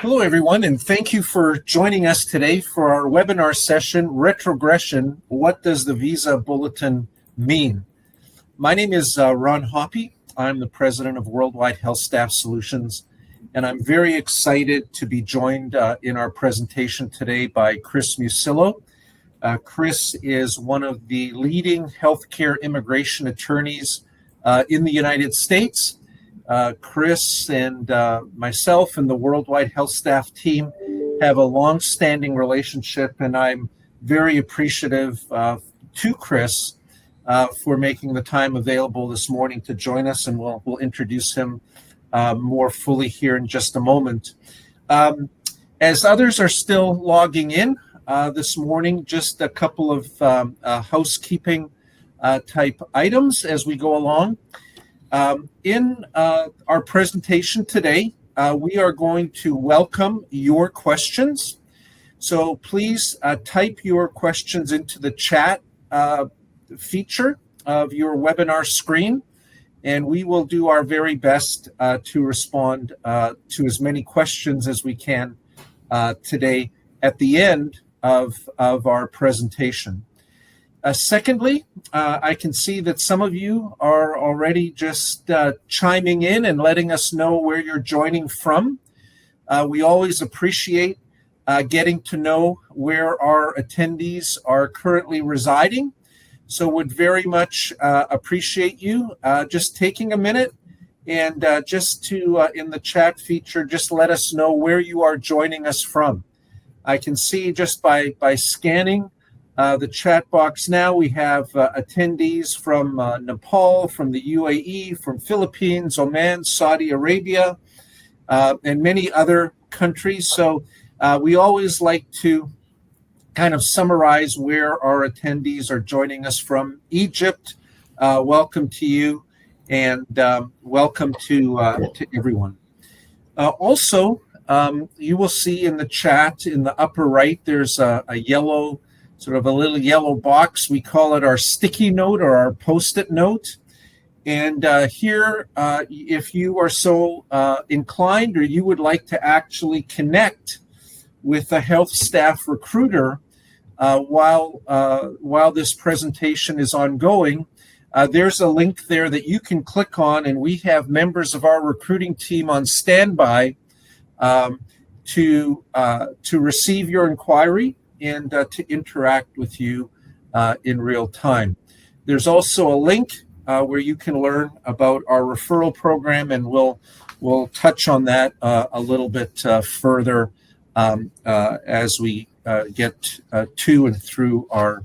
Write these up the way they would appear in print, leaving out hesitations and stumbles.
Hello, everyone, and thank you for joining us today for our webinar session, Retrogression, What Does the Visa Bulletin Mean? My name is Ron Hoppe. I'm the president of Worldwide HealthStaff Solutions, and I'm very excited to be joined in our presentation today by Chris Musillo. Chris is one of the leading healthcare immigration attorneys in the United States. Chris and myself and the Worldwide HealthStaff team have a long-standing relationship, and I'm very appreciative to Chris for making the time available this morning to join us, and we'll introduce him more fully here in just a moment. As others are still logging in this morning, just a couple of housekeeping type items as we go along. In our presentation today, we are going to welcome your questions. So please type your questions into the chat feature of your webinar screen, and we will do our very best to respond to as many questions as we can today at the end of our presentation. Secondly, I can see that some of you are already just chiming in and letting us know where you're joining from. We always appreciate getting to know where our attendees are currently residing. So would very much appreciate you just taking a minute and just to, in the chat feature, just let us know where you are joining us from. I can see just by scanning the chat box now, we have attendees from Nepal, from the UAE, from Philippines, Oman, Saudi Arabia, and many other countries. So we always like to kind of summarize where our attendees are joining us from. Egypt, welcome to you, and welcome to everyone. Also, you will see in the chat in the upper right, there's a yellow, sort of a little yellow box. We call it our sticky note or our Post-it note. And here, if you are so inclined or you would like to actually connect with a health staff recruiter while this presentation is ongoing, there's a link there that you can click on, and we have members of our recruiting team on standby to receive your inquiry and to interact with you in real time. There's also a link where you can learn about our referral program, and we'll touch on that a little bit further as we get to and through our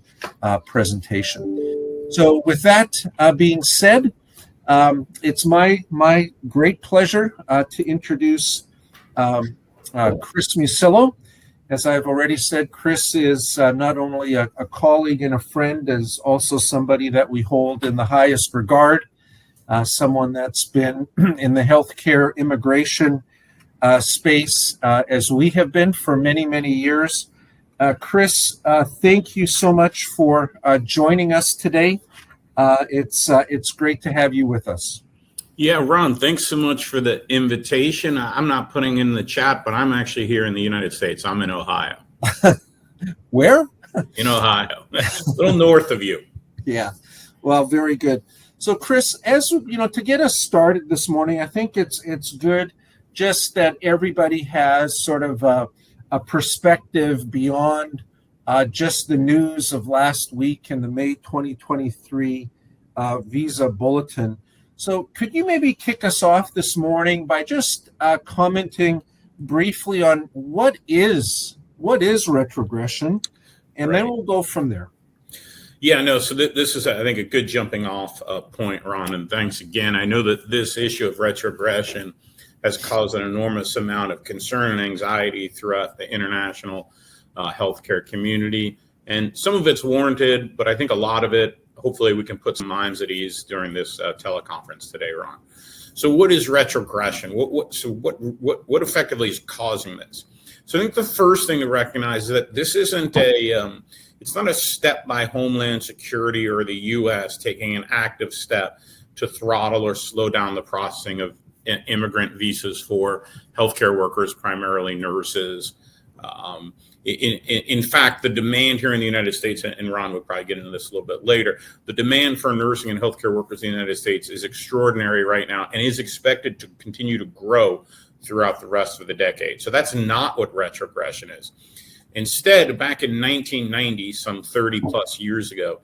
presentation. So with that being said, it's my great pleasure to introduce Chris Musillo. As I've already said, Chris is not only a colleague and a friend, as also somebody that we hold in the highest regard, someone that's been in the healthcare immigration space as we have been for many, many years. Chris, thank you so much for joining us today. It's great to have you with us. Yeah, Ron, thanks so much for the invitation. I'm not putting in the chat, but I'm actually here in the United States. I'm in Ohio. Where? In Ohio, a little north of you. Yeah, well, very good. So, Chris, as you know, to get us started this morning, I think it's good just that everybody has sort of a perspective beyond just the news of last week in the May 2023 Visa Bulletin. So could you maybe kick us off this morning by just commenting briefly on what is retrogression, and right. Then we'll go from there. Yeah, no, so this is, I think, a good jumping off point, Ron, and thanks again. I know that this issue of retrogression has caused an enormous amount of concern and anxiety throughout the international healthcare community, and some of it's warranted, but I think a lot of it, hopefully we can put some minds at ease during this teleconference today, Ron. So what is retrogression? What effectively is causing this? So I think the first thing to recognize is that this isn't it's not a step by Homeland Security or the U.S. taking an active step to throttle or slow down the processing of immigrant visas for healthcare workers, primarily nurses. In fact, the demand here in the United States, and Ron would probably get into this a little bit later, the demand for nursing and healthcare workers in the United States is extraordinary right now and is expected to continue to grow throughout the rest of the decade. So that's not what retrogression is. Instead, back in 1990, some 30 plus years ago,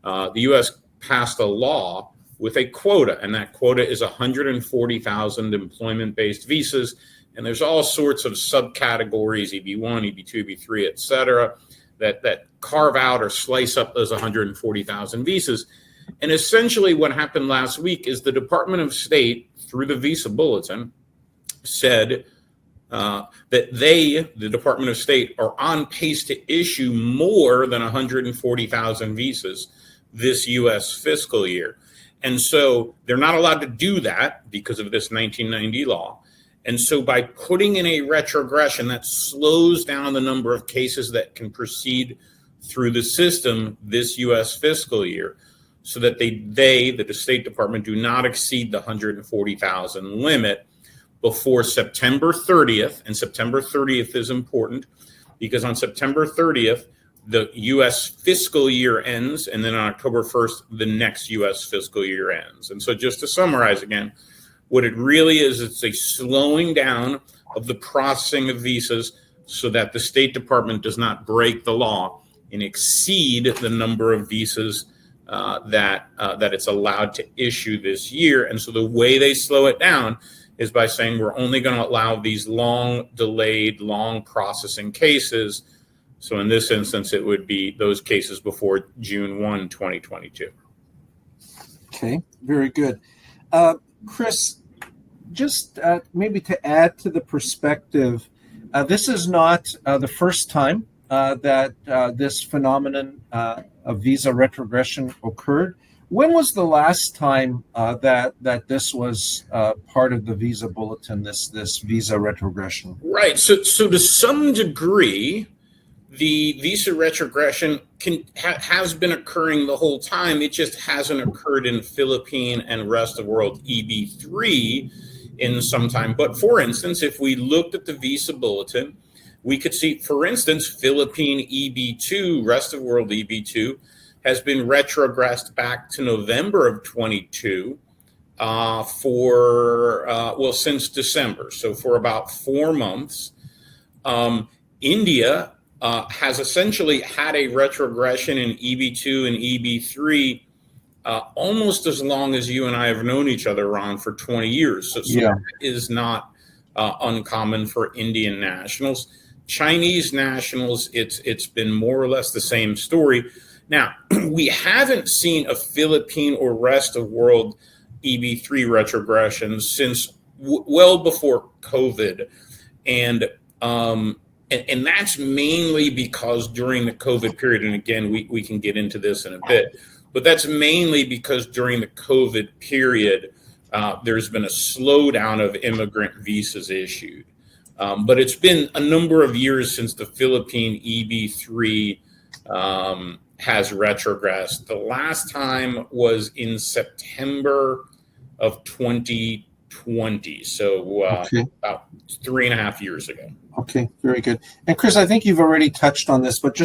the U.S. passed a law with a quota, and that quota is 140,000 employment-based visas. And there's all sorts of subcategories, EB1, EB2, EB3, et cetera, that carve out or slice up those 140,000 visas. And essentially what happened last week is the Department of State, through the Visa Bulletin, said that the Department of State, are on pace to issue more than 140,000 visas this U.S. fiscal year. And so they're not allowed to do that because of this 1990 law. And so by putting in a retrogression, that slows down the number of cases that can proceed through the system this U.S. fiscal year, so that the State Department, do not exceed the 140,000 limit before September 30th. And September 30th is important because on September 30th, the U.S. fiscal year ends, and then on October 1st, the next U.S. fiscal year ends. And so just to summarize again, what it really is, it's a slowing down of the processing of visas so that the State Department does not break the law and exceed the number of visas that it's allowed to issue this year. And so the way they slow it down is by saying we're only going to allow these long delayed, long processing cases. So in this instance, it would be those cases before June 1, 2022. Okay, very good. Chris, just maybe to add to the perspective, this is not the first time that this phenomenon of visa retrogression occurred. When was the last time that this was part of the Visa Bulletin, this visa retrogression? Right. So to some degree, the visa retrogression has been occurring the whole time. It just hasn't occurred in Philippine and rest of the world EB3 in some time. But for instance, if we looked at the Visa Bulletin, we could see, for instance, Philippine EB2, rest of world EB2, has been retrogressed back to November of 22 since December. So for about 4 months. India has essentially had a retrogression in EB2 and EB3 almost as long as you and I have known each other, Ron, for 20 years. So that is not uncommon for Indian nationals. Chinese nationals, it's been more or less the same story. Now, we haven't seen a Philippine or rest of world EB3 retrogression since well before COVID. And that's mainly because during the COVID period, and again, we can get into this in a bit, but that's mainly because during the COVID period, there's been a slowdown of immigrant visas issued. But it's been a number of years since the Philippine EB3 has retrogressed. The last time was in September of 2020, so about 3.5 years ago. Okay, very good. And Chris, I think you've already touched on this, but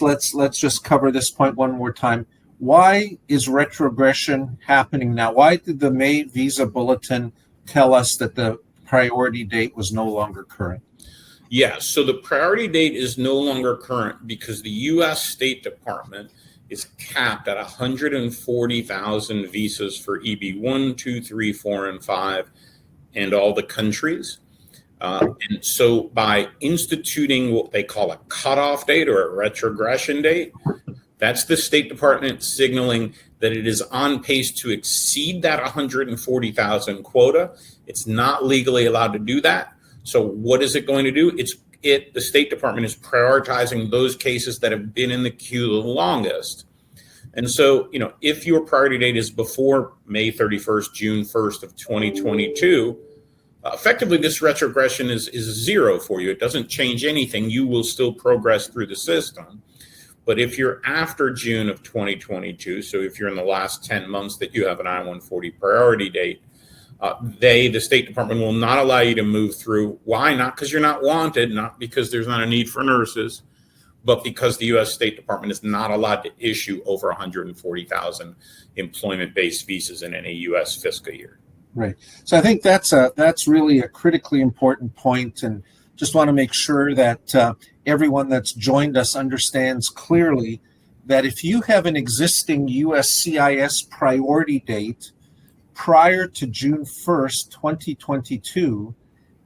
let's just cover this point one more time. Why is retrogression happening now? Why did the May Visa Bulletin tell us that the priority date was no longer current? Yeah, so the priority date is no longer current because the U.S. State Department is capped at 140,000 visas for EB1, 2, 3, 4, and 5, and all the countries. And so by instituting what they call a cutoff date or a retrogression date, that's the State Department signaling that it is on pace to exceed that 140,000 quota. It's not legally allowed to do that. So what is it going to do? The State Department is prioritizing those cases that have been in the queue the longest. And so, if your priority date is before May 31st, June 1st of 2022, effectively this retrogression is zero for you. It doesn't change anything. You will still progress through the system. But if you're after June of 2022, so if you're in the last 10 months that you have an I-140 priority date, the State Department will not allow you to move through. Why? Not because you're not wanted, not because there's not a need for nurses, but because the U.S. State Department is not allowed to issue over 140,000 employment-based visas in any U.S. fiscal year. Right. So I think that's really a critically important point, and just want to make sure that everyone that's joined us understands clearly that if you have an existing USCIS priority date prior to June 1st, 2022,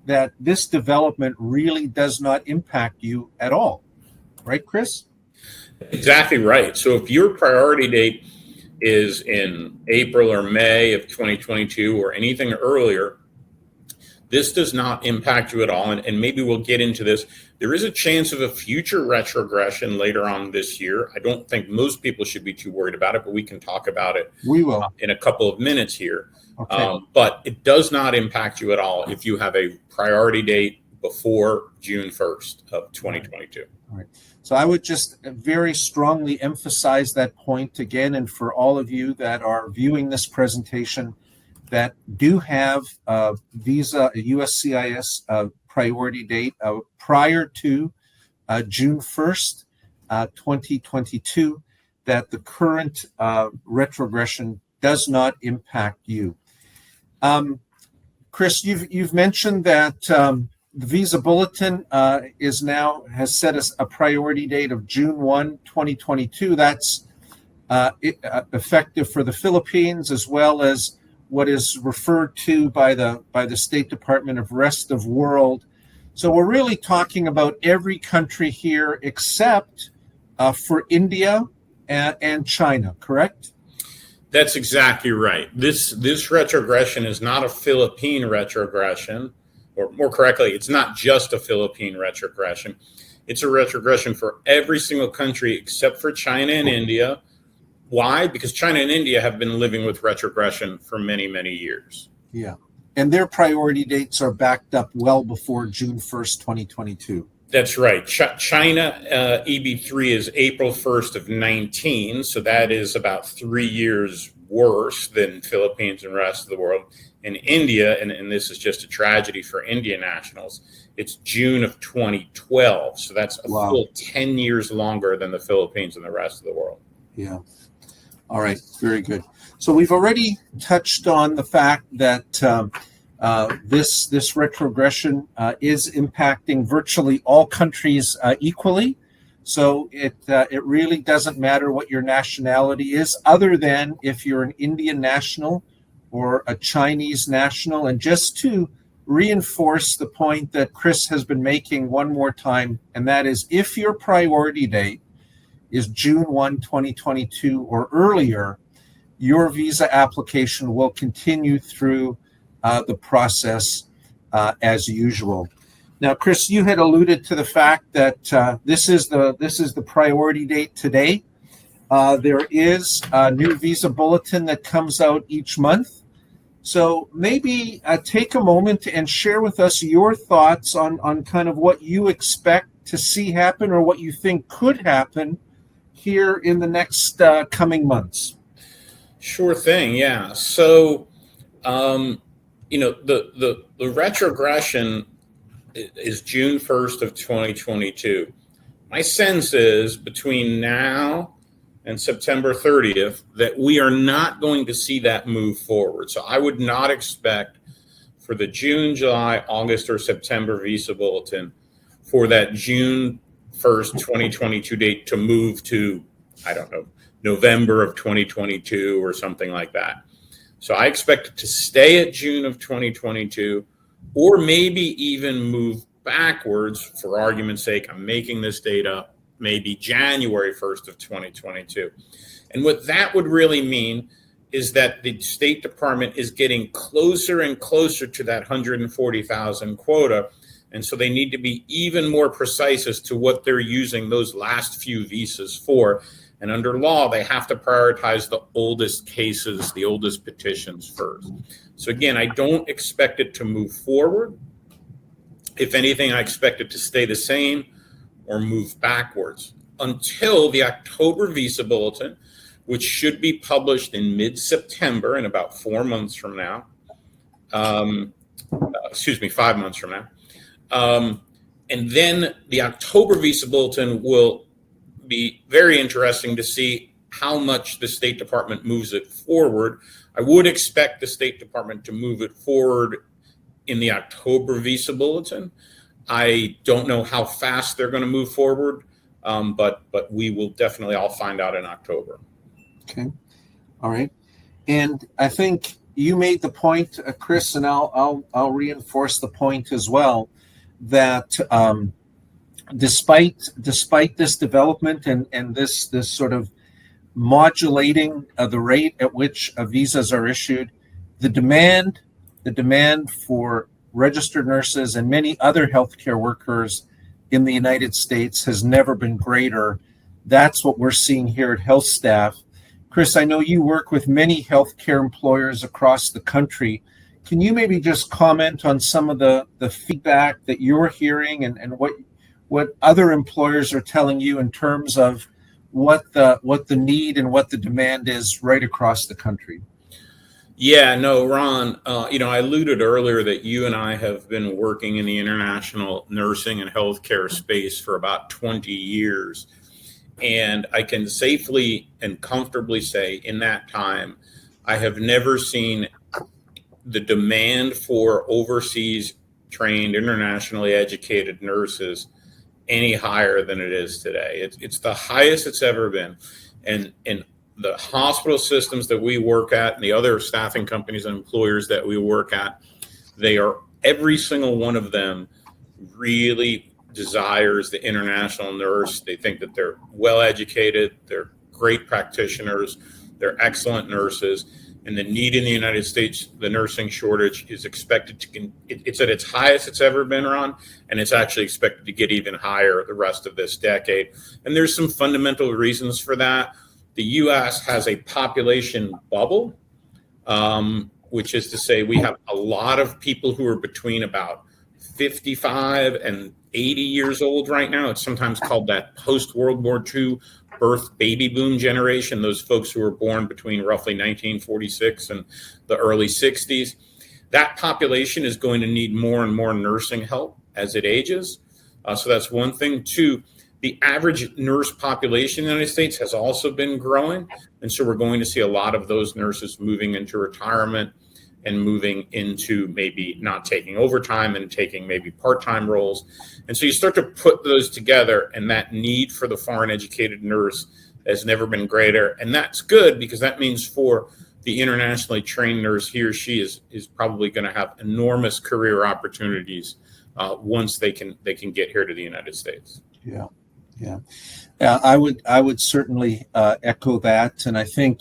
that this development really does not impact you at all. Right, Chris? Exactly right. So if your priority date is in April or May of 2022 or anything earlier, this does not impact you at all. And maybe we'll get into this. There is a chance of a future retrogression later on this year. I don't think most people should be too worried about it, but we can talk about it. We will in a couple of minutes here. Okay. But it does not impact you at all if you have a priority date before June 1st of 2022. All right. So I would just very strongly emphasize that point again, and for all of you that are viewing this presentation that do have a visa, a USCIS priority date prior to June 1st, 2022, that the current retrogression does not impact you. Chris, you've mentioned that the Visa Bulletin has set us a priority date of June 1, 2022. That's effective for the Philippines, as well as what is referred to by the State Department of Rest of World. So we're really talking about every country here except for India and China, correct? That's exactly right. This retrogression is not a Philippine retrogression, or more correctly, it's not just a Philippine retrogression. It's a retrogression for every single country except for China and India. Why? Because China and India have been living with retrogression for many, many years. Yeah. And their priority dates are backed up well before June 1st, 2022. That's right. China EB3 is April 1st of 19, so that is about 3 years worse than Philippines and the rest of the world. In India, and this is just a tragedy for Indian nationals, it's June of 2012, so that's a full 10 years longer than the Philippines and the rest of the world. Yeah. All right. Very good. So we've already touched on the fact that this retrogression is impacting virtually all countries equally. So it really doesn't matter what your nationality is, other than if you're an Indian national or a Chinese national. And just to reinforce the point that Chris has been making one more time, and that is if your priority date is June 1, 2022 or earlier, your visa application will continue through the process as usual. Now, Chris, you had alluded to the fact that this is the priority date today. There is a new Visa Bulletin that comes out each month. So maybe take a moment and share with us your thoughts on kind of what you expect to see happen or what you think could happen here in the next coming months. Sure thing. Yeah. So, the retrogression is June 1st of 2022. My sense is between now and September 30th that we are not going to see that move forward. So I would not expect for the June, July, August, or September Visa Bulletin for that June 1st, 2022 date to move to, I don't know, November of 2022 or something like that. So I expect it to stay at June of 2022, or maybe even move backwards, for argument's sake. I'm making this date up, maybe January 1st of 2022. And what that would really mean is that the State Department is getting closer and closer to that 140,000 quota. And so they need to be even more precise as to what they're using those last few visas for. And under law, they have to prioritize the oldest cases, the oldest petitions first. So again, I don't expect it to move forward. If anything, I expect it to stay the same or move backwards until the October Visa Bulletin, which should be published in mid-September, in about 4 months from now. excuse me, 5 months from now. And then the October Visa Bulletin will be very interesting to see how much the State Department moves it forward. I would expect the State Department to move it forward in the October Visa Bulletin. I don't know how fast they're going to move forward, but we will definitely all find out in October. Okay, all right. And I think you made the point, Chris, and I'll reinforce the point as well, that despite this development and this sort of modulating the rate at which visas are issued, the demand for registered nurses and many other healthcare workers in the United States has never been greater. That's what we're seeing here at HealthStaff. Chris, I know you work with many healthcare employers across the country. Can you maybe just comment on some of the feedback that you're hearing and what other employers are telling you in terms of what the need and what the demand is right across the country? Yeah, no, Ron, I alluded earlier that you and I have been working in the international nursing and healthcare space for about 20 years. And I can safely and comfortably say in that time, I have never seen the demand for overseas trained, internationally educated nurses any higher than it is today. It's the highest it's ever been. And the hospital systems that we work at and the other staffing companies and employers that we work at, every single one of them really desires the international nurse. They think that they're well educated, they're great practitioners, they're excellent nurses, and the need in the United States, the nursing shortage is expected to, it's at its highest it's ever been, Ron, and it's actually expected to get even higher the rest of this decade. And there's some fundamental reasons for that. The U.S. has a population bubble, which is to say we have a lot of people who are between about 55 and 80 years old right now. It's sometimes called that post-World War II birth baby boom generation, those folks who were born between roughly 1946 and the early 60s. That population is going to need more and more nursing help as it ages. So that's one thing. Two, the average nurse population in the United States has also been growing. And so we're going to see a lot of those nurses moving into retirement and moving into maybe not taking overtime and taking maybe part-time roles. And so you start to put those together, and that need for the foreign educated nurse has never been greater. And that's good because that means for the internationally trained nurse, he or she is probably going to have enormous career opportunities once they can get here to the United States. Yeah, I would certainly echo that, and I think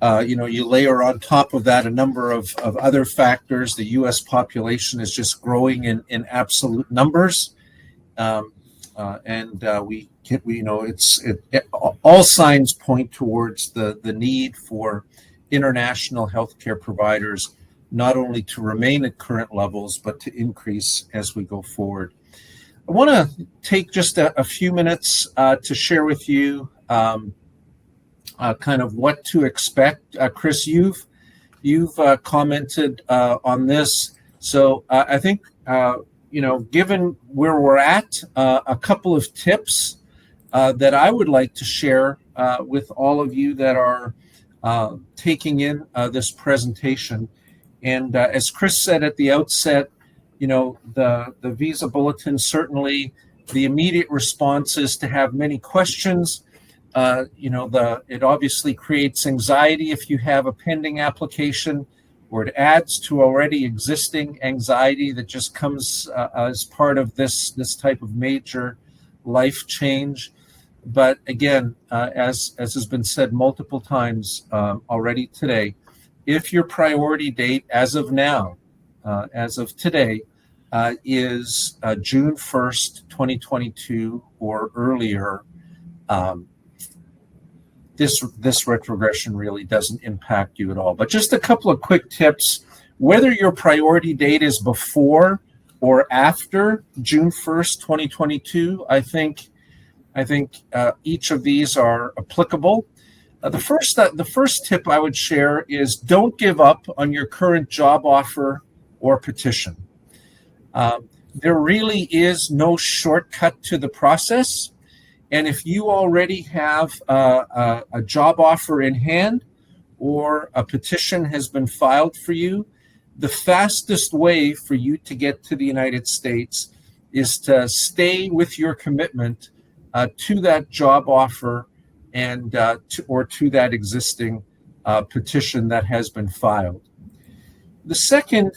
you layer on top of that a number of other factors. The U.S. population is just growing in absolute numbers, and all signs point towards the need for international healthcare providers not only to remain at current levels but to increase as we go forward. I want to take just a few minutes to share with you kind of what to expect. Chris, you've commented on this. So I think, given where we're at, a couple of tips that I would like to share with all of you that are taking in this presentation. And as Chris said at the outset, the Visa Bulletin, certainly the immediate response is to have many questions. It obviously creates anxiety if you have a pending application, or it adds to already existing anxiety that just comes as part of this type of major life change. But again, as has been said multiple times already today, if your priority date as of now, as of today, is June 1st, 2022 or earlier, this retrogression really doesn't impact you at all. But just a couple of quick tips. Whether your priority date is before or after June 1st, 2022, I think each of these are applicable. The first tip I would share is don't give up on your current job offer or petition. There really is no shortcut to the process. And if you already have a job offer in hand or a petition has been filed for you, the fastest way for you to get to the United States is to stay with your commitment to that job offer and to that existing petition that has been filed. The second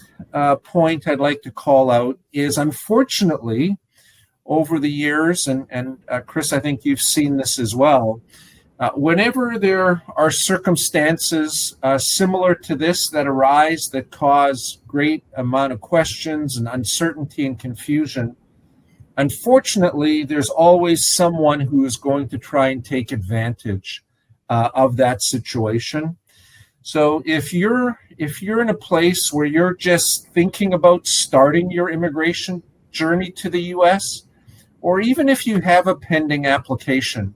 point I'd like to call out is, unfortunately, over the years, and Chris, I think you've seen this as well, whenever there are circumstances similar to this that arise that cause great amount of questions and uncertainty and confusion, unfortunately, there's always someone who is going to try and take advantage of that situation. So if you're in a place where you're just thinking about starting your immigration journey to the U.S., or even if you have a pending application,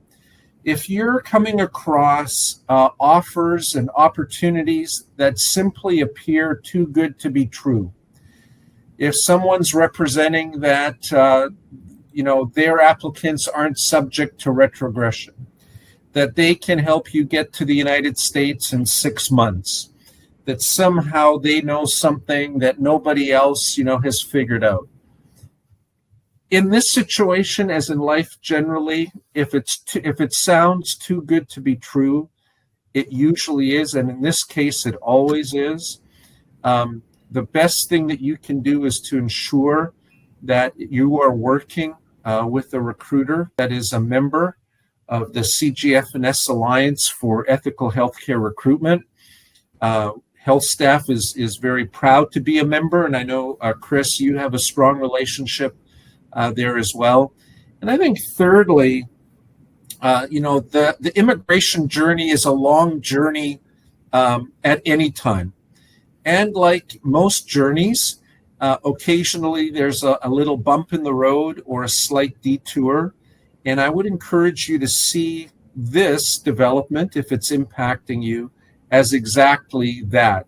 if you're coming across offers and opportunities that simply appear too good to be true, if someone's representing that their applicants aren't subject to retrogression, that they can help you get to the United States in 6 months, that somehow they know something that nobody else, has figured out. In this situation, as in life generally, if it sounds too good to be true, it usually is, and in this case, it always is. The best thing that you can do is to ensure that you are working with a recruiter that is a member of the CGF&S Alliance for Ethical Healthcare Recruitment. HealthStaff is very proud to be a member, and I know, Chris, you have a strong relationship there as well. And I think thirdly, the immigration journey is a long journey at any time. And like most journeys, occasionally there's a little bump in the road or a slight detour. And I would encourage you to see this development, if it's impacting you, as exactly that.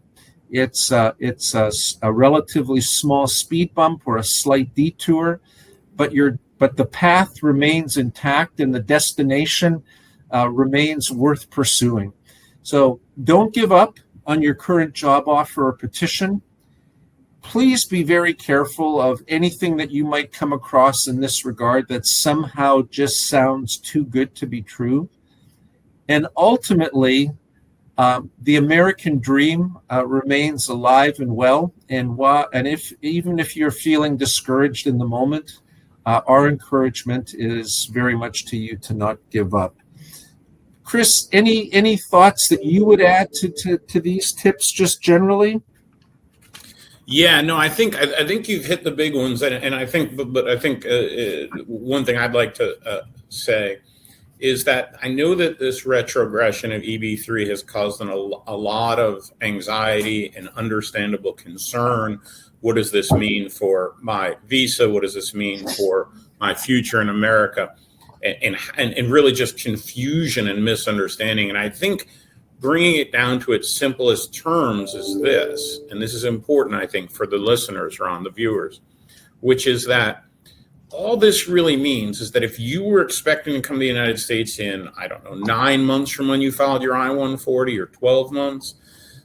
It's a relatively small speed bump or a slight detour, but the path remains intact and the destination remains worth pursuing. So don't give up on your current job offer or petition. Please be very careful of anything that you might come across in this regard that somehow just sounds too good to be true. And ultimately, the American dream remains alive and well. And even if you're feeling discouraged in the moment, our encouragement is very much to you to not give up. Chris, any thoughts that you would add to these tips just generally? Yeah, no, I think you've hit the big ones, and I think, but I think one thing I'd like to say is that I know that this retrogression of EB3 has caused a lot of anxiety and understandable concern. What does this mean for my visa? What does this mean for my future in America? And really just confusion and misunderstanding. And I think bringing it down to its simplest terms is this, and this is important, I think, for the listeners, Ron, the viewers, which is that all this really means is that if you were expecting to come to the United States in, 9 months from when you filed your I-140 or 12 months,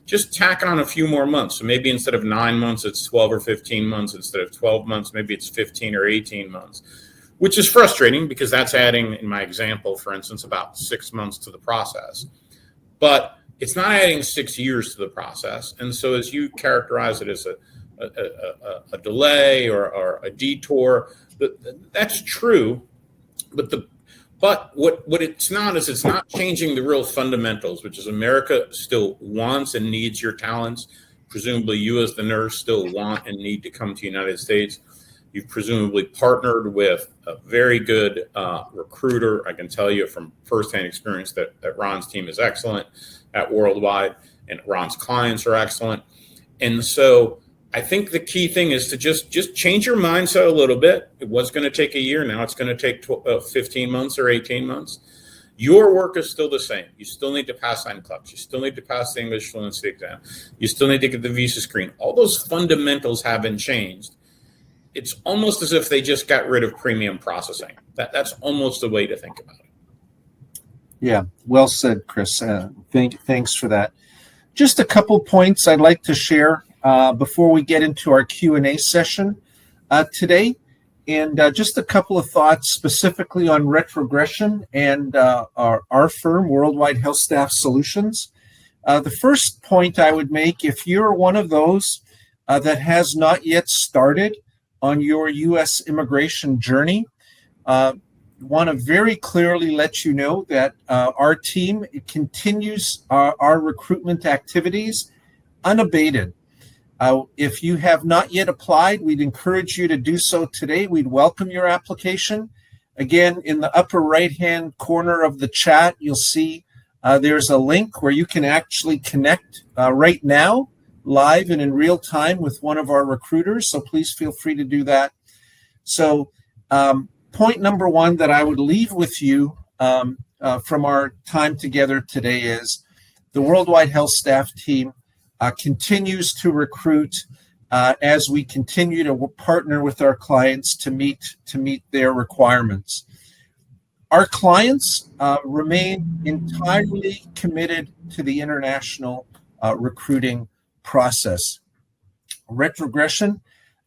just tack on a few more months. So maybe instead of 9 months, it's 12 or 15 months. Instead of 12 months, maybe it's 15 or 18 months, which is frustrating because that's adding, in my example, for instance, about 6 months to the process. But it's not adding 6 years to the process. And so as you characterize it as a delay or a detour, that's true. But what it's not is it's not changing the real fundamentals, which is America still wants and needs your talents. Presumably you as the nurse still want and need to come to the United States. You've presumably partnered with a very good recruiter. I can tell you from firsthand experience that Ron's team is excellent at Worldwide, and Ron's clients are excellent. And so I think the key thing is to just change your mindset a little bit. It was going to take a year. Now it's going to take 15 months or 18 months. Your work is still the same. You still need to pass NCLEX. You still need to pass the English fluency exam. You still need to get the visa screen. All those fundamentals haven't changed. It's almost as if they just got rid of premium processing. That's almost the way to think about it. Yeah, well said, Chris. Thanks for that. Just a couple points I'd like to share before we get into our Q&A session today. And just a couple of thoughts specifically on retrogression and our firm, Worldwide HealthStaff Solutions. The first point I would make, if you're one of those that has not yet started on your U.S. immigration journey, want to very clearly let you know that our team continues our recruitment activities unabated. If you have not yet applied, we'd encourage you to do so today. We'd welcome your application. Again, in the upper right-hand corner of the chat, you'll see there's a link where you can actually connect right now, live and in real time with one of our recruiters. So please feel free to do that. So point number one that I would leave with you from our time together today is the Worldwide HealthStaff team continues to recruit as we continue to partner with our clients to meet their requirements. Our clients remain entirely committed to the international recruiting process. Retrogression,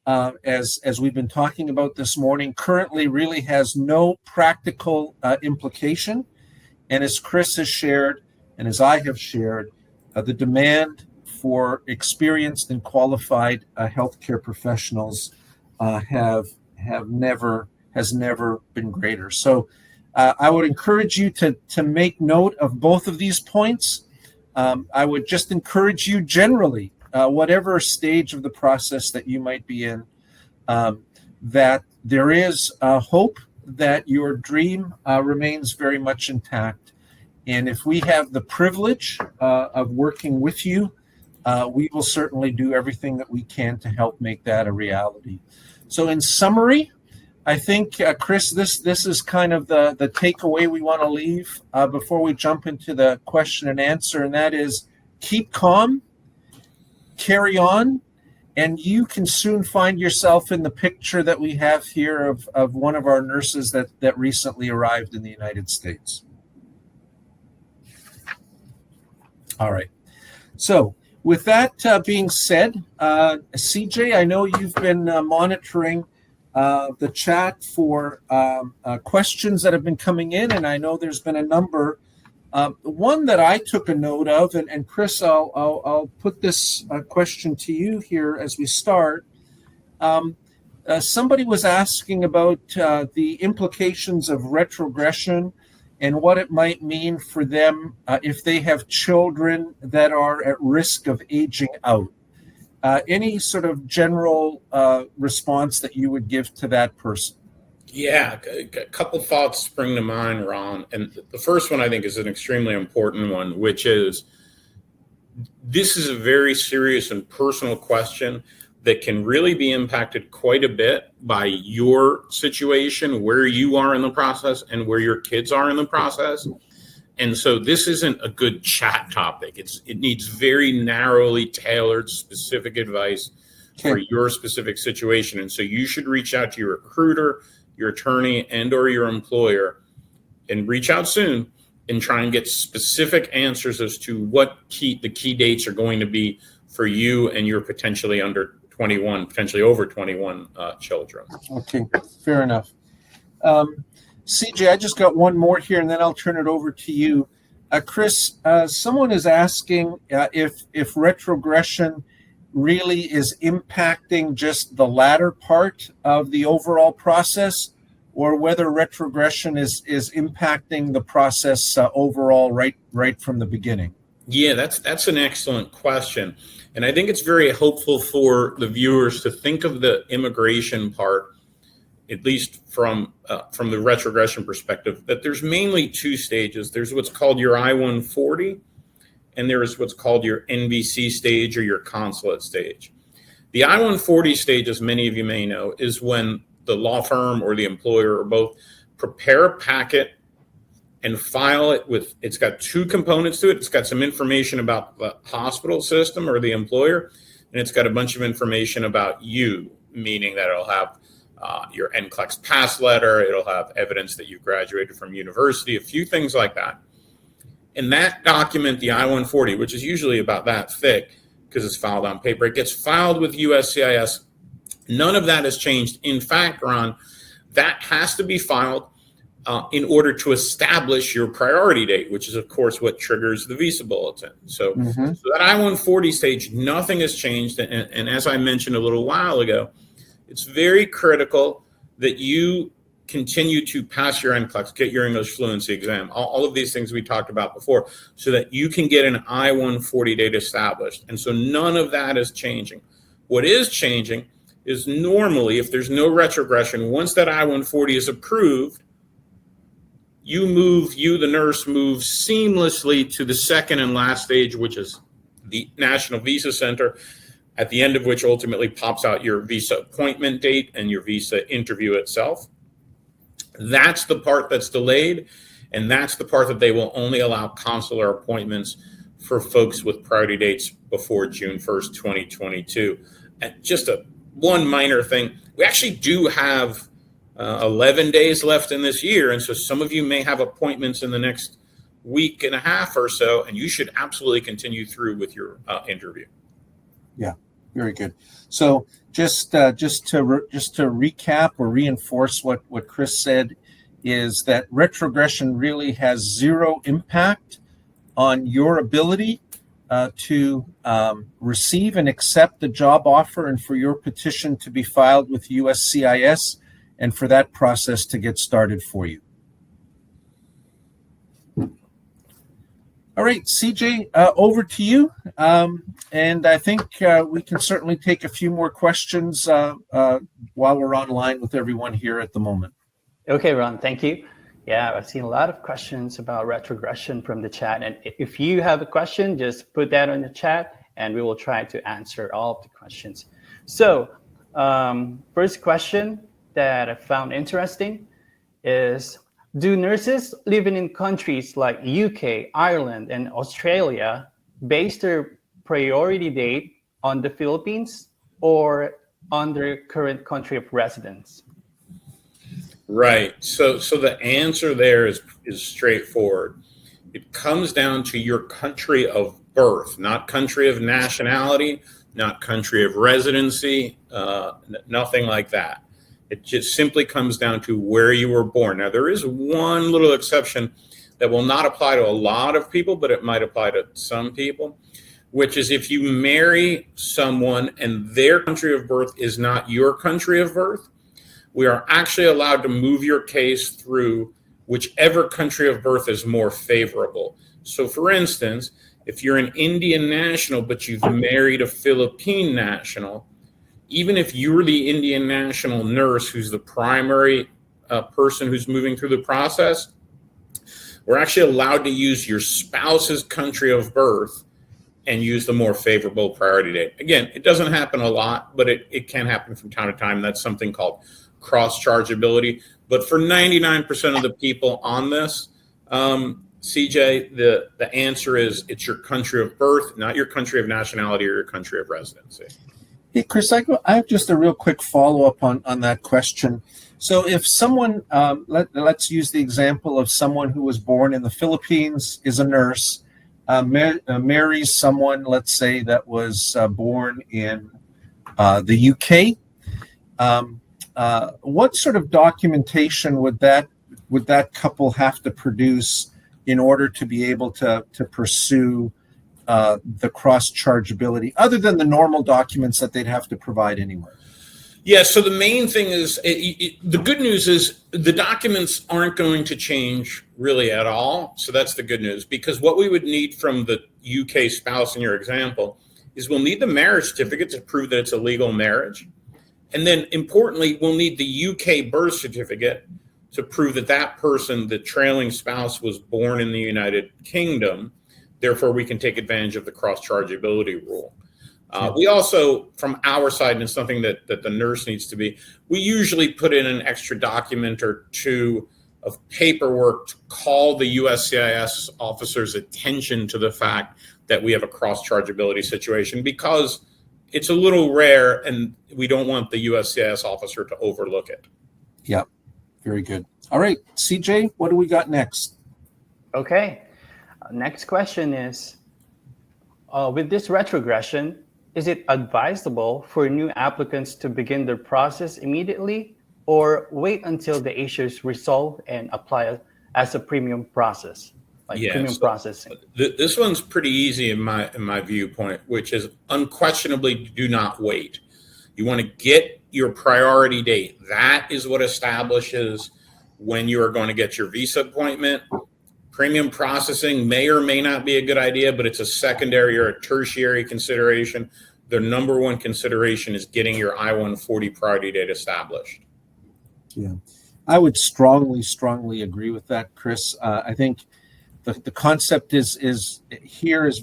as we've been talking about this morning, currently really has no practical implication. And as Chris has shared, and as I have shared, the demand for experienced and qualified healthcare professionals has never been greater. So I would encourage you to make note of both of these points. I would just encourage you generally, whatever stage of the process that you might be in, that there is hope that your dream remains very much intact. And if we have the privilege of working with you, we will certainly do everything that we can to help make that a reality. So in summary, I think, Chris, this is kind of the takeaway we want to leave before we jump into the question and answer, and that is keep calm, carry on, and you can soon find yourself in the picture that we have here of one of our nurses that recently arrived in the United States. All right. So with that being said, CJ, I know you've been monitoring the chat for questions that have been coming in, and I know there's been a number. One that I took a note of, and Chris, I'll put this question to you here as we start. Somebody was asking about the implications of retrogression and what it might mean for them if they have children that are at risk of aging out. Any sort of general response that you would give to that person? Yeah, a couple thoughts spring to mind, Ron. And the first one I think is an extremely important one, which is this is a very serious and personal question that can really be impacted quite a bit by your situation, where you are in the process and where your kids are in the process. And so this isn't a good chat topic. It needs very narrowly tailored, specific advice for your specific situation. And so you should reach out to your recruiter, your attorney, and or your employer, and reach out soon and try and get specific answers as to what the key dates are going to be for you and your potentially under 21, potentially over 21 children. Okay, fair enough. CJ, I just got one more here, and then I'll turn it over to you. Chris, someone is asking if retrogression really is impacting just the latter part of the overall process, or whether retrogression is impacting the process overall right from the beginning. Yeah, that's an excellent question. And I think it's very hopeful for the viewers to think of the immigration part, at least from the retrogression perspective, that there's mainly two stages. There's what's called your I-140, and there is what's called your NVC stage or your consulate stage. The I-140 stage, as many of you may know, is when the law firm or the employer or both prepare a packet and file it with, it's got two components to it. It's got some information about the hospital system or the employer, and it's got a bunch of information about you, meaning that it'll have your NCLEX pass letter, it'll have evidence that you graduated from university, a few things like that. And that document, the I-140, which is usually about that thick because it's filed on paper, it gets filed with USCIS. None of that has changed. In fact, Ron, that has to be filed in order to establish your priority date, which is, of course, what triggers the Visa Bulletin. So, so that I-140 stage, nothing has changed. And as I mentioned a little while ago, it's very critical that you continue to pass your NCLEX, get your English fluency exam, all of these things we talked about before, so that you can get an I-140 date established. And so none of that is changing. What is changing is normally, if there's no retrogression, once that I-140 is approved, the nurse moves seamlessly to the second and last stage, which is the National Visa Center, at the end of which ultimately pops out your visa appointment date and your visa interview itself. That's the part that's delayed, and that's the part that they will only allow consular appointments for folks with priority dates before June 1st, 2022. And just one minor thing, we actually do have 11 days left in this year, and so some of you may have appointments in the next week and a half or so, and you should absolutely continue through with your interview. Yeah, very good. So just to recap or reinforce what Chris said, is that retrogression really has zero impact on your ability to receive and accept the job offer, and for your petition to be filed with USCIS, and for that process to get started for you. All right, CJ, over to you. And I think we can certainly take a few more questions while we're online with everyone here at the moment. Okay, Ron, thank you. Yeah, I've seen a lot of questions about retrogression from the chat. And if you have a question, just put that on the chat and we will try to answer all of the questions. So first question that I found interesting is, do nurses living in countries like UK, Ireland, and Australia base their priority date on the Philippines or on their current country of residence? Right. So the answer there is straightforward. It comes down to your country of birth, not country of nationality, not country of residency, nothing like that. It just simply comes down to where you were born. Now, there is one little exception that will not apply to a lot of people, but it might apply to some people, which is if you marry someone and their country of birth is not your country of birth, we are actually allowed to move your case through whichever country of birth is more favorable. So, for instance, if you're an Indian national, but you've married a Philippine national, even if you're the Indian national nurse who's the primary person who's moving through the process, we're actually allowed to use your spouse's country of birth and use the more favorable priority date. Again, it doesn't happen a lot, but it can happen from time to time. That's something called cross-chargeability. But for 99% of the people on this, CJ, the answer is it's your country of birth, not your country of nationality or your country of residency. Hey, Chris, I have just a real quick follow-up on that question. So if someone, let's use the example of someone who was born in the Philippines, is a nurse, marries someone, let's say, that was born in the UK, what sort of documentation would that couple have to produce in order to be able to pursue the cross-chargeability, other than the normal documents that they'd have to provide anywhere? Yeah, so the main thing is, the good news is the documents aren't going to change really at all. So that's the good news, because what we would need from the UK spouse in your example is we'll need the marriage certificate to prove that it's a legal marriage. And then importantly, we'll need the UK birth certificate to prove that that person, the trailing spouse, was born in the United Kingdom. Therefore, we can take advantage of the cross-chargeability rule. We also, from our side, and it's something that the nurse needs to be, we usually put in an extra document or two of paperwork to call the USCIS officer's attention to the fact that we have a cross-chargeability situation, because it's a little rare and we don't want the USCIS officer to overlook it. Yeah, very good. All right, CJ, what do we got next? Okay, next question is, with this retrogression, is it advisable for new applicants to begin their process immediately or wait until the issue is resolved and apply as a premium process, like premium processing? This one's pretty easy in my viewpoint, which is unquestionably do not wait. You want to get your priority date. That is what establishes when you are going to get your visa appointment. Premium processing may or may not be a good idea, but it's a secondary or a tertiary consideration. The number one consideration is getting your I-140 priority date established. Yeah, I would strongly agree with that, Chris. I think the concept is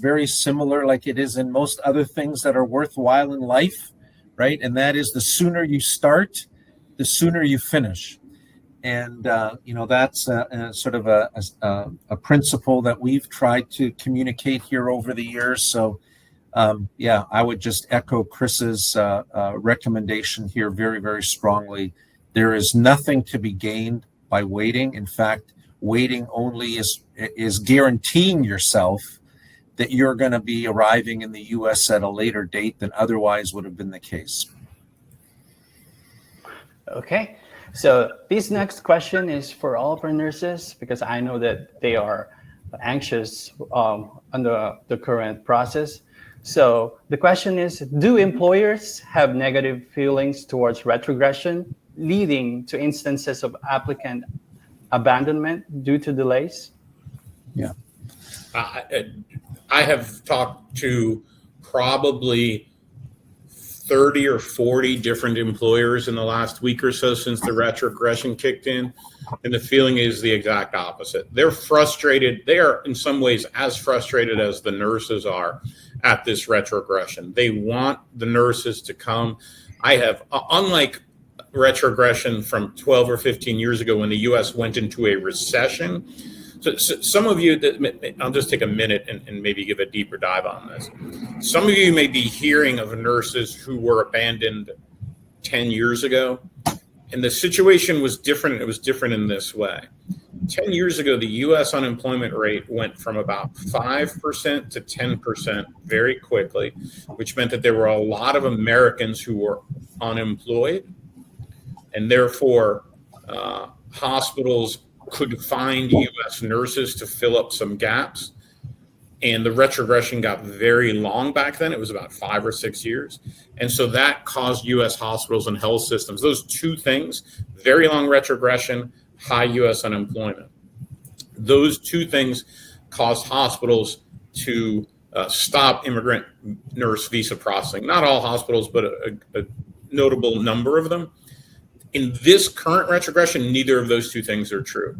very similar, like it is in most other things that are worthwhile in life, right? And that is, the sooner you start, the sooner you finish. And that's sort of a principle that we've tried to communicate here over the years. So I would just echo Chris's recommendation here very, very strongly. There is nothing to be gained by waiting. In fact, waiting only is guaranteeing yourself that you're going to be arriving in the U.S. at a later date than otherwise would have been the case. Okay. So this next question is for all of our nurses, because I know that they are anxious under the current process. So the question is, do employers have negative feelings towards retrogression, leading to instances of applicant abandonment due to delays? Yeah. I have talked to probably 30 or 40 different employers in the last week or so since the retrogression kicked in. And the feeling is the exact opposite. They're frustrated. They are in some ways as frustrated as the nurses are at this retrogression. They want the nurses to come. Unlike retrogression from 12 or 15 years ago when the U.S. went into a recession. So some of you, I'll just take a minute and maybe give a deeper dive on this. Some of you may be hearing of nurses who were abandoned 10 years ago, and the situation was different. It was different in this way. 10 years ago, the U.S. unemployment rate went from about 5% to 10% very quickly, which meant that there were a lot of Americans who were unemployed, and therefore hospitals could find U.S. nurses to fill up some gaps. And the retrogression got very long back then. It was about 5 or 6 years. And so that caused U.S. hospitals and health systems, those two things, very long retrogression, high U.S. unemployment. Those two things caused hospitals to stop immigrant nurse visa processing. Not all hospitals, but a notable number of them. In this current retrogression, neither of those two things are true.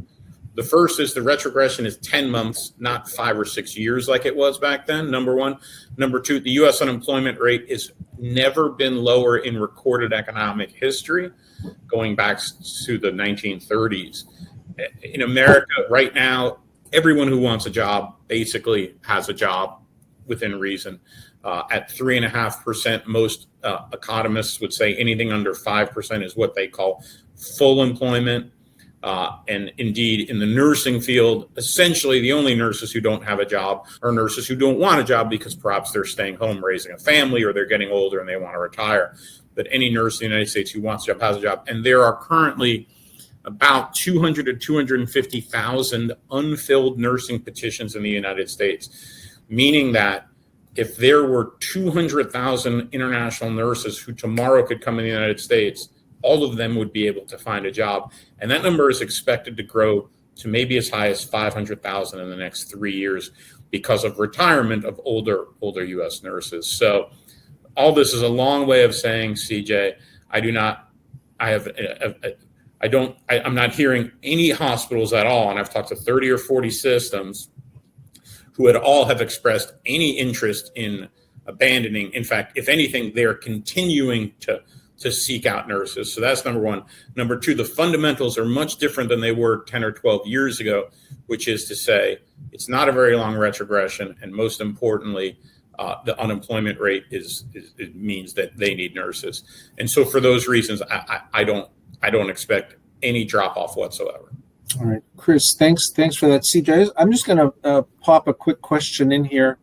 The first is the retrogression is 10 months, not 5 or 6 years like it was back then, number one. Number two, the U.S. unemployment rate has never been lower in recorded economic history, going back to the 1930s. In America right now, everyone who wants a job basically has a job within reason. At 3.5%, most economists would say anything under 5% is what they call full employment. And indeed, in the nursing field, essentially the only nurses who don't have a job are nurses who don't want a job because perhaps they're staying home raising a family or they're getting older and they want to retire. But any nurse in the United States who wants a job has a job. And there are currently about 200 to 250,000 unfilled nursing petitions in the United States, meaning that if there were 200,000 international nurses who tomorrow could come in the United States, all of them would be able to find a job. And that number is expected to grow to maybe as high as 500,000 in the next 3 years because of retirement of older U.S. nurses. So all this is a long way of saying, CJ, I'm not hearing any hospitals at all, and I've talked to 30 or 40 systems who have expressed any interest in abandoning. In fact, if anything, they're continuing to to seek out nurses. So that's number one. Number two, the fundamentals are much different than they were 10 or 12 years ago, which is to say it's not a very long retrogression. And most importantly, the unemployment rate it means that they need nurses. And so for those reasons, I don't expect any drop off whatsoever. All right, Chris, thanks for that. CJ, I'm just going to pop a quick question in here.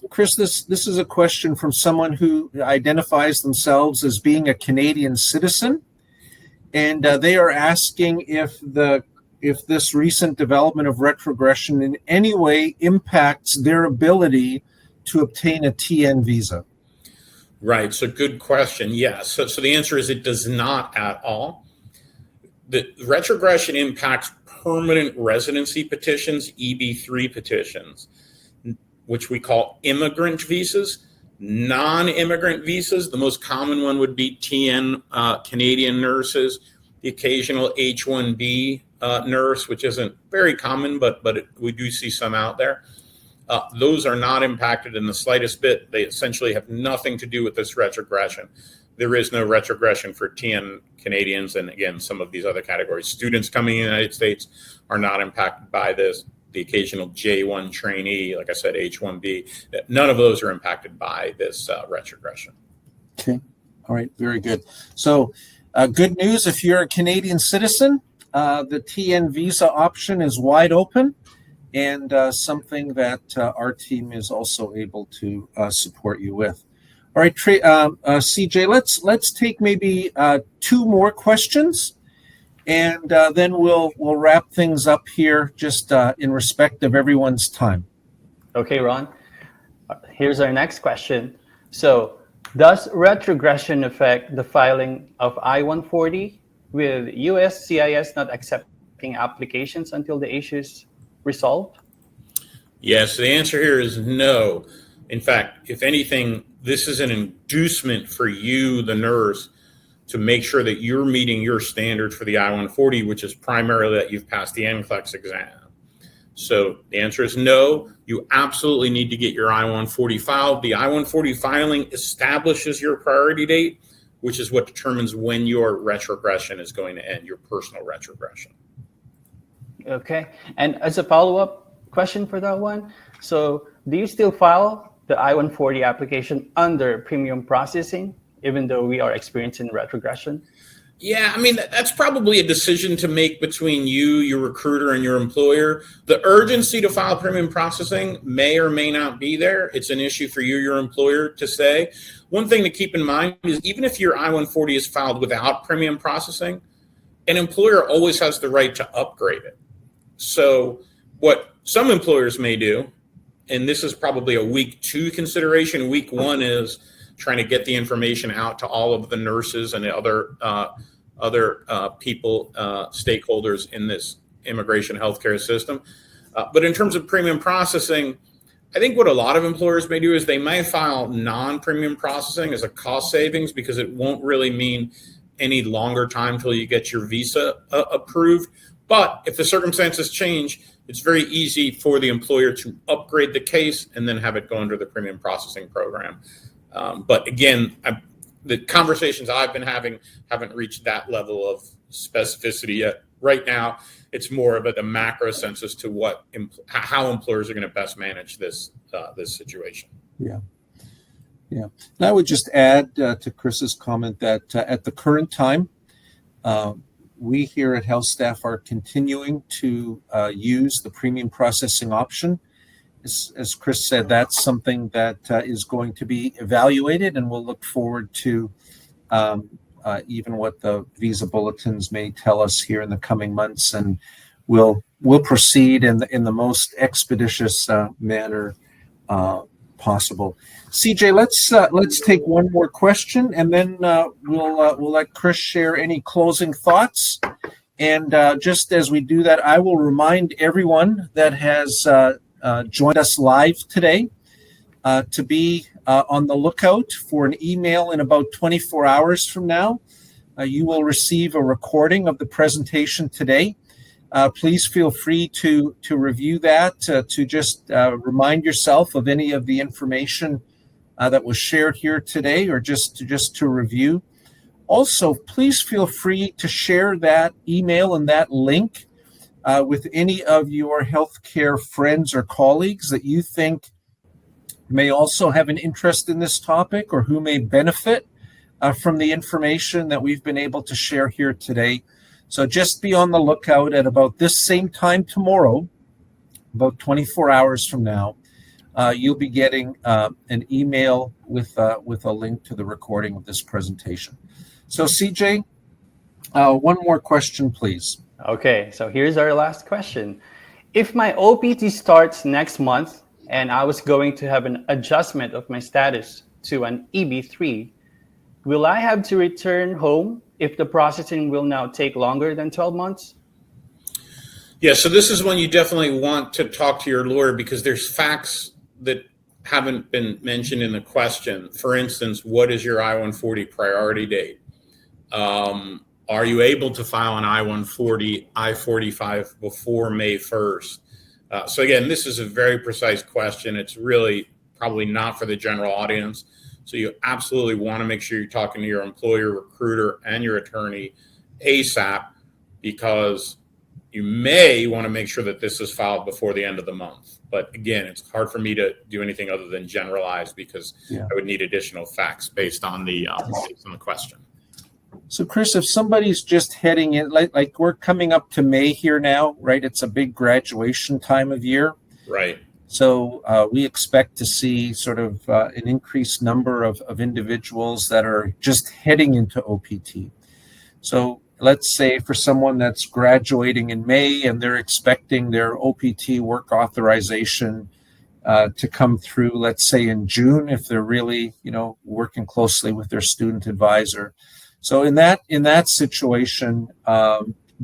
Chris, this is a question from someone who identifies themselves as being a Canadian citizen, and they are asking if this recent development of retrogression in any way impacts their ability to obtain a TN visa. Right. So good question. Yes. So the answer is it does not at all. The retrogression impacts permanent residency petitions, EB3 petitions, which we call immigrant visas. Non-immigrant visas, the most common one would be TN Canadian nurses, the occasional H-1B nurse, which isn't very common, but we do see some out there. Those are not impacted in the slightest bit. They essentially have nothing to do with this retrogression. There is no retrogression for TN Canadians, and again, some of these other categories. Students coming in the United States are not impacted by this. The occasional J1 trainee, like I said, H1B, none of those are impacted by this retrogression. Okay. All right. Very good. So good news, if you're a Canadian citizen, the TN visa option is wide open, and something that our team is also able to support you with. All right, CJ, let's take maybe two more questions, and then we'll wrap things up here just in respect of everyone's time. Okay, Ron. Here's our next question. So, does retrogression affect the filing of I-140 with USCIS not accepting applications until the issue is resolved? Yes, the answer here is no. In fact, if anything, this is an inducement for you, the nurse, to make sure that you're meeting your standards for the I-140, which is primarily that you've passed the NCLEX exam. So the answer is no. You absolutely need to get your I-140 filed. The I-140 filing establishes your priority date, which is what determines when your retrogression is going to end, your personal retrogression. Okay. And as a follow-up question for that one, so do you still file the I-140 application under premium processing, even though we are experiencing retrogression? Yeah, I mean, that's probably a decision to make between you, your recruiter, and your employer. The urgency to file premium processing may or may not be there. It's an issue for you, your employer, to say. One thing to keep in mind is even if your I-140 is filed without premium processing, an employer always has the right to upgrade it. So what some employers may do, and this is probably a week 2 consideration. Week 1 is trying to get the information out to all of the nurses and the other people, stakeholders in this immigration healthcare system. But in terms of premium processing, I think what a lot of employers may do is they may file non-premium processing as a cost savings because it won't really mean any longer time till you get your visa approved. But if the circumstances change, it's very easy for the employer to upgrade the case and then have it go under the premium processing program. But again, the conversations I've been having haven't reached that level of specificity yet. Right now, it's more of the macro sense as to how employers are going to best manage this situation. Yeah. And I would just add to Chris's comment that at the current time, we here at HealthStaff are continuing to use the premium processing option. As Chris said, that's something that is going to be evaluated, and we'll look forward to even what the Visa Bulletins may tell us here in the coming months, and we'll proceed in the most expeditious manner possible. CJ, let's take one more question, and then we'll let Chris share any closing thoughts. And just as we do that, I will remind everyone that has joined us live today to be on the lookout for an email in about 24 hours from now. You will receive a recording of the presentation today. Please feel free to review that, to just remind yourself of any of the information that was shared here today, or just to review. Also, please feel free to share that email and that link with any of your healthcare friends or colleagues that you think may also have an interest in this topic, or who may benefit from the information that we've been able to share here today. So just be on the lookout at about this same time tomorrow, about 24 hours from now. You'll be getting an email with a link to the recording of this presentation. So CJ, one more question, please. Okay, so here's our last question. If my OPT starts next month and I was going to have an adjustment of my status to an EB3, will I have to return home if the processing will now take longer than 12 months? Yeah, so this is when you definitely want to talk to your lawyer, because there's facts that haven't been mentioned in the question. For instance, what is your I-140 priority date? Are you able to file an I-140, I-45 before May 1st? So again, this is a very precise question. It's really probably not for the general audience. So you absolutely want to make sure you're talking to your employer, recruiter, and your attorney ASAP, because you may want to make sure that this is filed before the end of the month. But again, it's hard for me to do anything other than generalize, because I would need additional facts based on the question. So Chris, if somebody's just heading in, like we're coming up to May here now, right? It's a big graduation time of year. Right. So we expect to see sort of an increased number of individuals that are just heading into OPT. So let's say for someone that's graduating in May and they're expecting their OPT work authorization to come through, let's say in June, if they're really, working closely with their student advisor. So in that situation,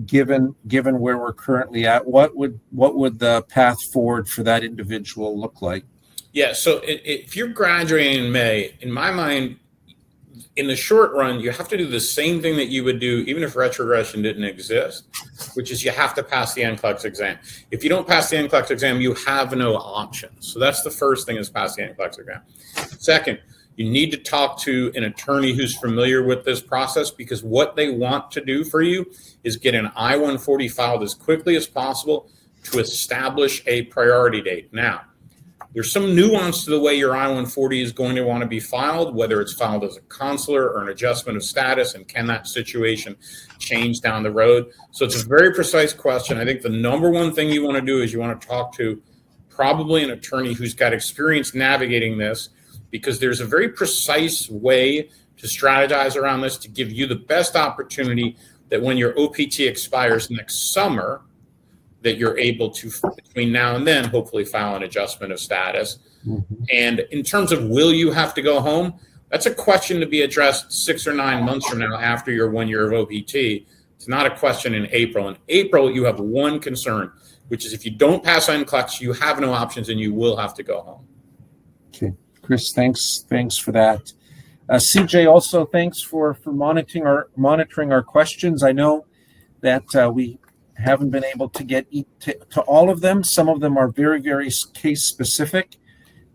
given where we're currently at, what would the path forward for that individual look like? Yeah, so if you're graduating in May, in my mind, in the short run, you have to do the same thing that you would do even if retrogression didn't exist, which is you have to pass the NCLEX exam. If you don't pass the NCLEX exam, you have no options. So that's the first thing, is pass the NCLEX exam. Second, you need to talk to an attorney who's familiar with this process, because what they want to do for you is get an I-140 filed as quickly as possible to establish a priority date. Now, there's some nuance to the way your I-140 is going to want to be filed, whether it's filed as a consular or an adjustment of status, and can that situation change down the road? So it's a very precise question. I think the number one thing you want to do is you want to talk to probably an attorney who's got experience navigating this, because there's a very precise way to strategize around this to give you the best opportunity that when your OPT expires next summer, that you're able to, between now and then, hopefully file an adjustment of status. Mm-hmm. And in terms of will you have to go home, that's a question to be addressed 6 or 9 months from now after your 1 year of OPT. It's not a question in April. In April, you have one concern, which is if you don't pass NCLEX, you have no options and you will have to go home. Okay. Chris, thanks for that. CJ, also thanks for monitoring our questions. I know that we haven't been able to get to all of them. Some of them are very, very case specific,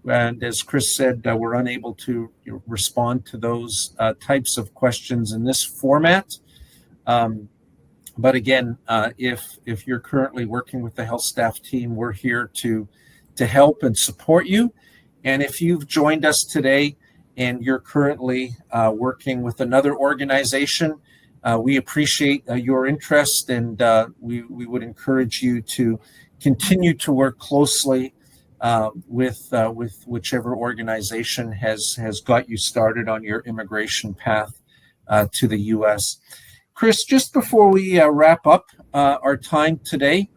and as Chris said, we're unable to respond to those types of questions in this format. But again, if you're currently working with the HealthStaff team, we're here to help and support you. And if you've joined us today and you're currently working with another organization, we appreciate your interest, and we would encourage you to continue to work closely with whichever organization has got you started on your immigration path to the U.S. Chris, just before we wrap up our time today,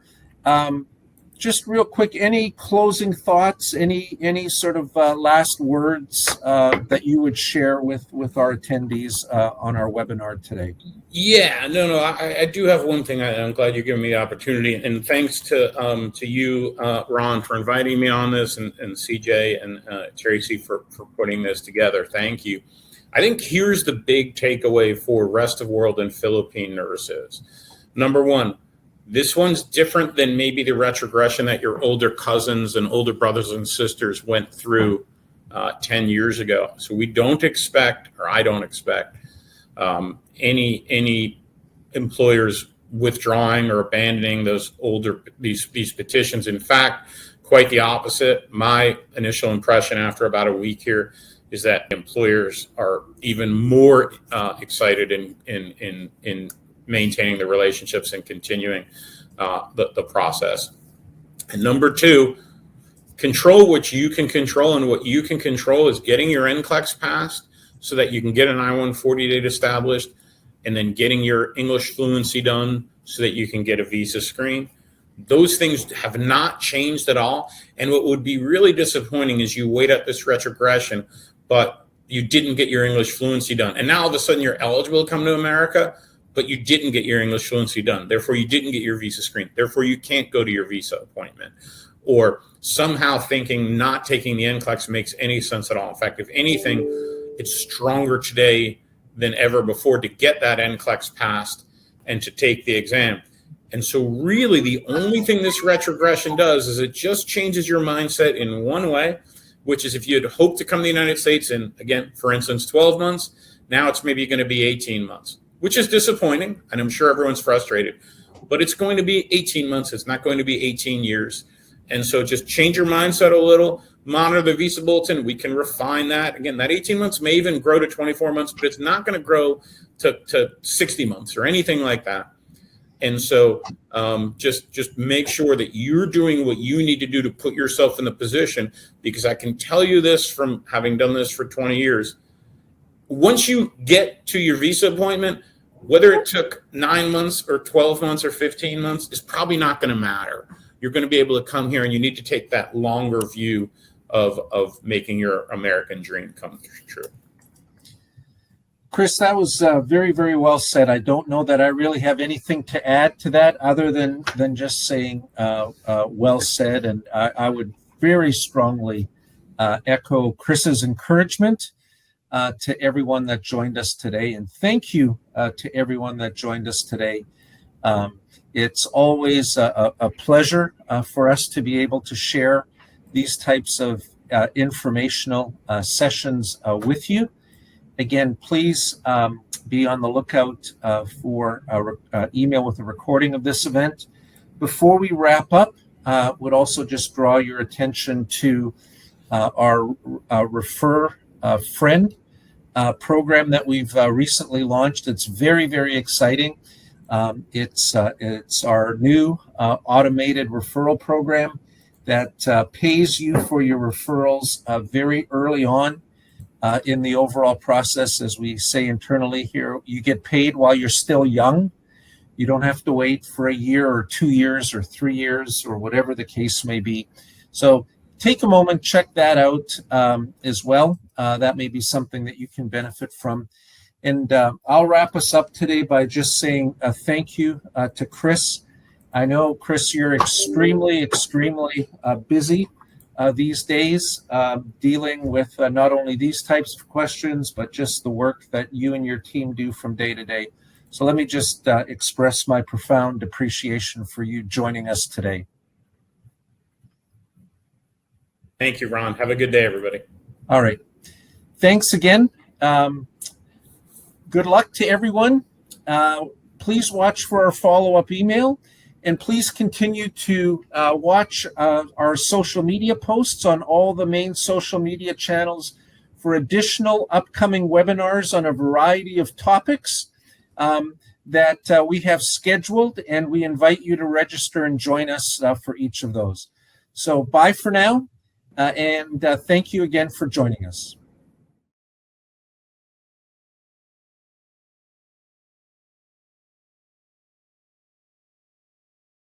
just real quick, any closing thoughts, any sort of last words that you would share with our attendees on our webinar today? Yeah, no, I do have one thing. I'm glad you're giving me the opportunity, and thanks to you, Ron, for inviting me on this, and CJ and Tracy for putting this together. Thank you. I think here's the big takeaway for rest of world and Philippine nurses. Number one, this one's different than maybe the retrogression that your older cousins and older brothers and sisters went through 10 years ago. So we don't expect, or I don't expect, any employers withdrawing or abandoning these petitions. In fact, quite the opposite. My initial impression after about a week here is that employers are even more excited in maintaining the relationships and continuing the process. And number two, control what you can control, and what you can control is getting your NCLEX passed so that you can get an I-140 date established, and then getting your English fluency done so that you can get a visa screen. Those things have not changed at all. And what would be really disappointing is you wait up this retrogression, but you didn't get your English fluency done. And now all of a sudden you're eligible to come to America, but you didn't get your English fluency done. Therefore, you didn't get your visa screen. Therefore, you can't go to your visa appointment. Or somehow thinking not taking the NCLEX makes any sense at all. In fact, if anything, it's stronger today than ever before to get that NCLEX passed and to take the exam. And so really the only thing this retrogression does is it just changes your mindset in one way, which is if you had hoped to come to the United States in, again, for instance, 12 months, now it's maybe going to be 18 months, which is disappointing. And I'm sure everyone's frustrated, but it's going to be 18 months. It's not going to be 18 years. And so just change your mindset a little, monitor the Visa Bulletin. We can refine that. Again, that 18 months may even grow to 24 months, but it's not going to grow to 60 months or anything like that. And so just make sure that you're doing what you need to do to put yourself in the position, because I can tell you this from having done this for 20 years. Once you get to your visa appointment, whether it took 9 months or 12 months or 15 months is probably not going to matter. You're going to be able to come here, and you need to take that longer view of making your American dream come true. Chris, that was very, very well said. I don't know that I really have anything to add to that other than just saying well said. And I would very strongly echo Chris's encouragement to everyone that joined us today. And thank you to everyone that joined us today. It's always a pleasure for us to be able to share these types of informational sessions with you. Again, please be on the lookout for an email with a recording of this event. Before we wrap up, would also just draw your attention to our Refer Friend program that we've recently launched. It's very, very exciting. It's our new automated referral program that pays you for your referrals very early on in the overall process. As we say internally here, you get paid while you're still young. You don't have to wait for a year or 2 years or 3 years or whatever the case may be. So take a moment, check that out as well. That may be something that you can benefit from. And I'll wrap us up today by just saying thank you to Chris. I know, Chris, you're extremely busy these days, dealing with not only these types of questions, but just the work that you and your team do from day to day. So let me just express my profound appreciation for you joining us today. Thank you, Ron. Have a good day, everybody. All right. Thanks again. Good luck to everyone. Please watch for our follow-up email. And please continue to watch our social media posts on all the main social media channels for additional upcoming webinars on a variety of topics that we have scheduled, and we invite you to register and join us for each of those. So bye for now, and thank you again for joining us.